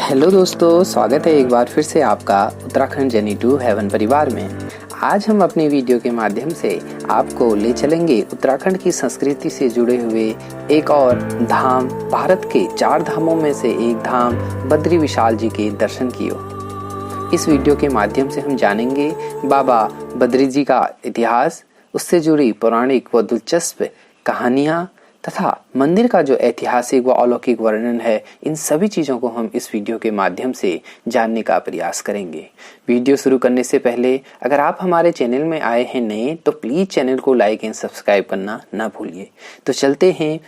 Hello दोस्तों, स्वागत है एक बार फिर से आपका उत्तराखंड जर्नी टू हेवन परिवार में। आज हम अपनी वीडियो के माध्यम से आपको ले चलेंगे उत्तराखंड की संस्कृति से जुड़े हुए एक और धाम, भारत के 4 धामों में से एक धाम बद्री विशाल जी के दर्शन की ओर। इस वीडियो के माध्यम से हम जानेंगे बाबा बद्री जी का इतिहास, उससे जुड़ी पौराणिक व दिलचस्प कहानियाँ तथा मंदिर का जो ऐतिहासिक व अलौकिक वर्णन है। इन सभी चीज़ों को हम इस वीडियो के माध्यम से जानने का प्रयास करेंगे। वीडियो शुरू करने से पहले अगर आप हमारे चैनल में आए हैं नए तो प्लीज़ चैनल को लाइक एंड सब्सक्राइब करना ना भूलिए। तो चलते हैं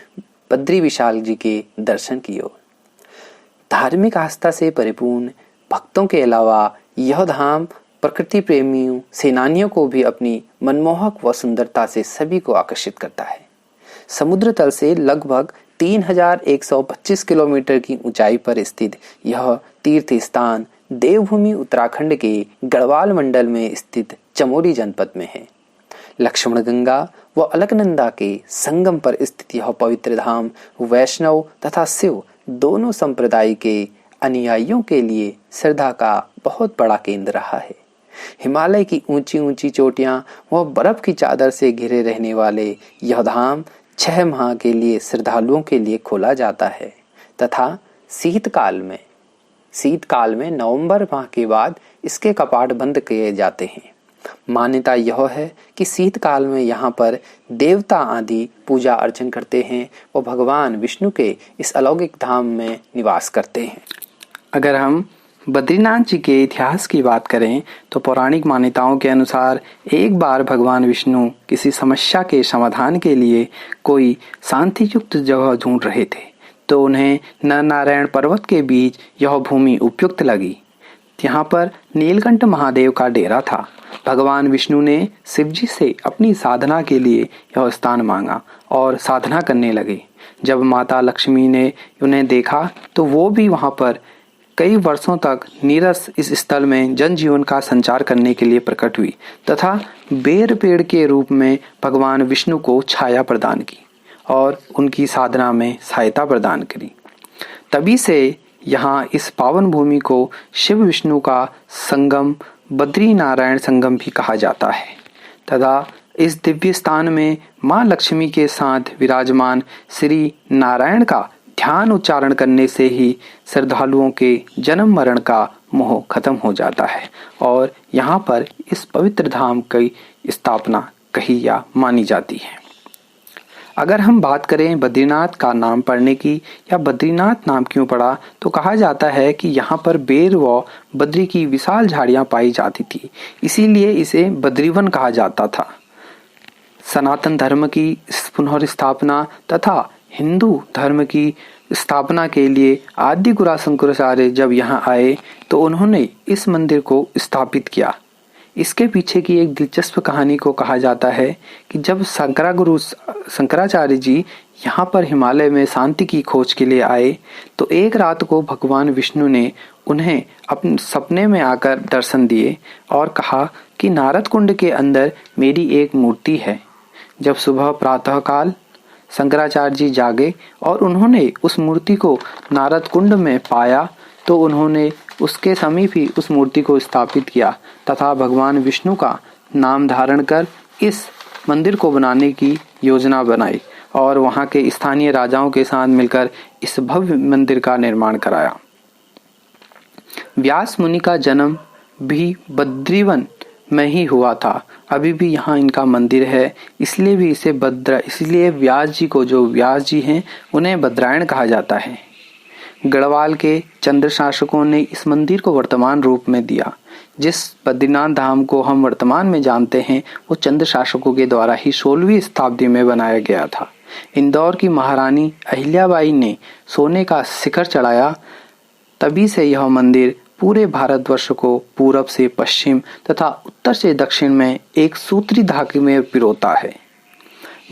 बद्री विशाल जी के दर्शन की ओर। धार्मिक आस्था से परिपूर्ण भक्तों के अलावा यह धाम प्रकृति प्रेमियों, सेनानियों को भी अपनी मनमोहक व सुंदरता से सभी को आकर्षित करता है। समुद्र तल से लगभग 3125 किलोमीटर की ऊंचाई पर स्थित यह तीर्थ स्थान देवभूमि उत्तराखंड के गढ़वाल मंडल में स्थित चमोली जनपद में है। लक्ष्मण गंगा व अलकनंदा के संगम पर स्थित यह पवित्र धाम वैष्णव तथा शिव दोनों संप्रदाय के अनुयायियों के लिए श्रद्धा का बहुत बड़ा केंद्र रहा है। हिमालय की ऊंची ऊंची चोटियां व बर्फ की चादर से घिरे रहने वाले यह धाम 6 माह के लिए श्रद्धालुओं के लिए खोला जाता है तथा शीतकाल में नवंबर माह के बाद इसके कपाट बंद किए जाते हैं। मान्यता यह है कि शीतकाल में यहाँ पर देवता आदि पूजा अर्चन करते हैं और भगवान विष्णु के इस अलौकिक धाम में निवास करते हैं। अगर हम बद्रीनाथ जी के इतिहास की बात करें तो पौराणिक मान्यताओं के अनुसार एक बार भगवान विष्णु किसी समस्या के समाधान के लिए कोई शांतियुक्त जगह ढूंढ रहे थे, तो उन्हें नर नारायण पर्वत के बीच यह भूमि उपयुक्त लगी। यहाँ पर नीलकंठ महादेव का डेरा था। भगवान विष्णु ने शिवजी से अपनी साधना के लिए यह स्थान मांगा और साधना करने लगे। जब माता लक्ष्मी ने उन्हें देखा तो वो भी वहाँ पर कई वर्षों तक नीरस इस स्थल में जनजीवन का संचार करने के लिए प्रकट हुई तथा बेर पेड़ के रूप में भगवान विष्णु को छाया प्रदान की और उनकी साधना में सहायता प्रदान करी। तभी से यहाँ इस पावन भूमि को शिव विष्णु का संगम बद्री नारायण संगम भी कहा जाता है तथा इस दिव्य स्थान में माँ लक्ष्मी के साथ विराजमान श्री नारायण का ध्यान उच्चारण करने से ही श्रद्धालुओं के जन्म मरण का मोह खत्म हो जाता है और यहाँ पर इस पवित्र धाम की स्थापना कही या मानी जाती है। अगर हम बात करें बद्रीनाथ का नाम पड़ने की या बद्रीनाथ नाम क्यों पड़ा, तो कहा जाता है कि यहाँ पर बेर व बद्री की विशाल झाड़ियाँ पाई जाती थी, इसीलिए इसे बद्रीवन कहा जाता था। सनातन धर्म की पुनर्स्थापना तथा हिंदू धर्म की स्थापना के लिए आदि गुरु शंकराचार्य जब यहाँ आए तो उन्होंने इस मंदिर को स्थापित किया। इसके पीछे की एक दिलचस्प कहानी को कहा जाता है कि जब शंकराचार्य जी यहाँ पर हिमालय में शांति की खोज के लिए आए तो एक रात को भगवान विष्णु ने उन्हें अपने सपने में आकर दर्शन दिए और कहा कि नारद कुंड के अंदर मेरी एक मूर्ति है। जब सुबह प्रातःकाल शंकराचार्य जी जागे और उन्होंने उस मूर्ति को नारद कुंड में पाया तो उन्होंने उसके समीप ही उस मूर्ति को स्थापित किया तथा भगवान विष्णु का नाम धारण कर इस मंदिर को बनाने की योजना बनाई और वहां के स्थानीय राजाओं के साथ मिलकर इस भव्य मंदिर का निर्माण कराया। व्यास मुनि का जन्म भी बद्रीवन में ही हुआ था। अभी भी यहाँ इनका मंदिर है, इसलिए भी इसे इसलिए व्यास जी को, जो व्यास जी हैं, उन्हें बद्रायण कहा जाता है। गढ़वाल के चंद्र शासकों ने इस मंदिर को वर्तमान रूप में दिया। जिस बद्रीनाथ धाम को हम वर्तमान में जानते हैं वो चंद्र शासकों के द्वारा ही 16वीं शताब्दी में बनाया गया था। इंदौर की महारानी अहिल्याबाई ने सोने का शिखर चढ़ाया, तभी से यह मंदिर पूरे भारतवर्ष को पूरब से पश्चिम तथा उत्तर से दक्षिण में एक सूत्री धागे में पिरोता है।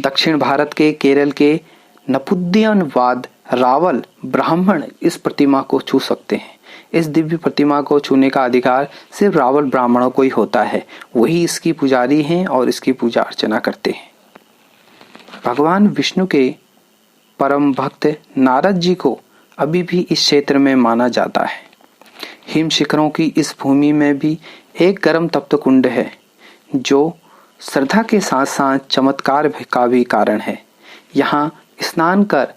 दक्षिण भारत के केरल के नपुद्यनवाद रावल ब्राह्मण इस प्रतिमा को छू सकते हैं। इस दिव्य प्रतिमा को छूने का अधिकार सिर्फ रावल ब्राह्मणों को ही होता है, वही इसकी पुजारी हैं और इसकी पूजा अर्चना करते हैं। भगवान विष्णु के परम भक्त नारद जी को अभी भी इस क्षेत्र में माना जाता है। हिम शिखरों की इस भूमि में भी एक गर्म तप्त कुंड है जो श्रद्धा के साथ साथ चमत्कार का भी कारण है। यहाँ स्नान कर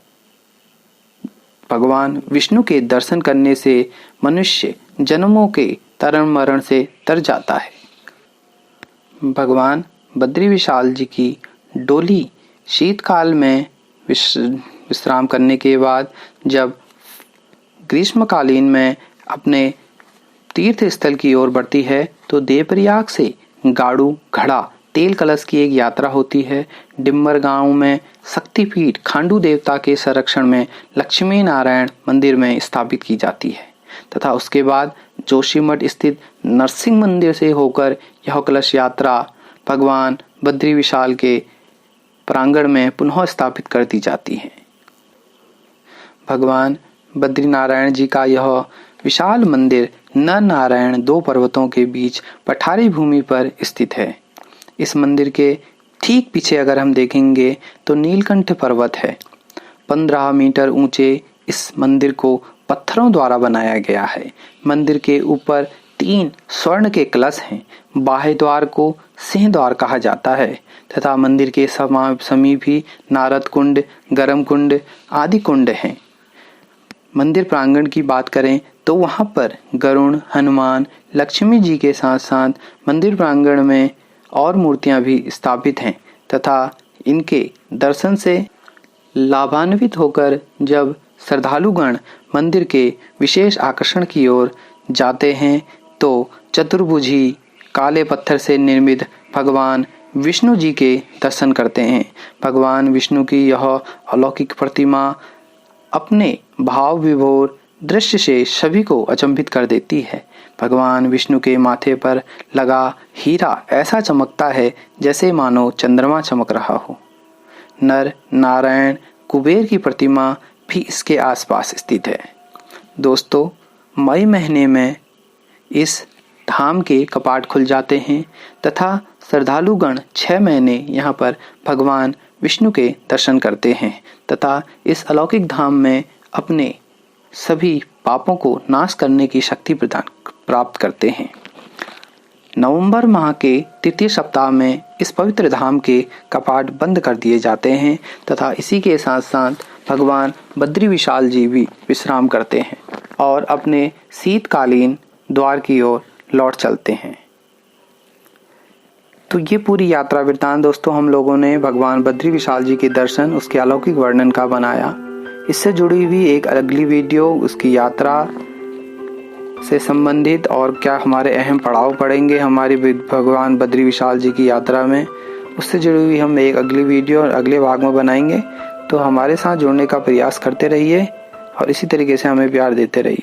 भगवान विष्णु के दर्शन करने से मनुष्य जन्मों के तरण मरण से तर जाता है। भगवान बद्री विशाल जी की डोली शीतकाल में विश्राम करने के बाद जब ग्रीष्मकालीन में अपने तीर्थ स्थल की ओर बढ़ती है तो देवप्रयाग से गाड़ू घड़ा तेल कलश की एक यात्रा होती है। डिम्बर गांव में शक्तिपीठ खांडू देवता के संरक्षण में लक्ष्मी नारायण मंदिर में स्थापित की जाती है तथा उसके बाद जोशीमठ स्थित नरसिंह मंदिर से होकर यह कलश यात्रा भगवान बद्री विशाल के प्रांगण में पुनः स्थापित कर दी जाती है। भगवान बद्री नारायण जी का यह विशाल मंदिर नर नारायण दो पर्वतों के बीच पठारी भूमि पर स्थित है। इस मंदिर के ठीक पीछे अगर हम देखेंगे तो नीलकंठ पर्वत है। 15 मीटर ऊंचे इस मंदिर को पत्थरों द्वारा बनाया गया है। मंदिर के ऊपर 3 स्वर्ण के कलश हैं। बाह्य द्वार को सिंह द्वार कहा जाता है तथा मंदिर के समीप ही नारद कुंड, गरम कुंड आदि कुंड हैं। मंदिर प्रांगण की बात करें तो वहां पर गरुण, हनुमान, लक्ष्मी जी के साथ साथ मंदिर प्रांगण में और मूर्तियां भी स्थापित हैं तथा इनके दर्शन से लाभान्वित होकर जब श्रद्धालुगण मंदिर के विशेष आकर्षण की ओर जाते हैं तो चतुर्भुजी काले पत्थर से निर्मित भगवान विष्णु जी के दर्शन करते हैं। भगवान विष्णु की यह अलौकिक प्रतिमा अपने भाव विभोर दृश्य से सभी को अचंभित कर देती है। भगवान विष्णु के माथे पर लगा हीरा ऐसा चमकता है जैसे मानो चंद्रमा चमक रहा हो। नर नारायण कुबेर की प्रतिमा भी इसके आसपास स्थित है। दोस्तों, मई महीने में इस धाम के कपाट खुल जाते हैं तथा श्रद्धालुगण 6 महीने यहाँ पर भगवान विष्णु के दर्शन करते हैं तथा इस अलौकिक धाम में अपने सभी पापों को नाश करने की शक्ति प्राप्त करते हैं। नवंबर माह के तृतीय सप्ताह में इस पवित्र धाम के कपाट बंद कर दिए जाते हैं तथा इसी के साथ साथ भगवान बद्री विशाल जी भी विश्राम करते हैं और अपने शीतकालीन द्वार की ओर लौट चलते हैं। तो ये पूरी यात्रा वृत्तांत दोस्तों हम लोगों ने भगवान बद्री विशाल जी के दर्शन, उसके अलौकिक वर्णन का बनाया। इससे जुड़ी हुई एक अगली वीडियो उसकी यात्रा से संबंधित और क्या हमारे अहम पड़ाव पड़ेंगे हमारी भगवान बद्री विशाल जी की यात्रा में, उससे जुड़ी हुई हम एक अगली वीडियो और अगले भाग में बनाएंगे। तो हमारे साथ जुड़ने का प्रयास करते रहिए और इसी तरीके से हमें प्यार देते रहिए।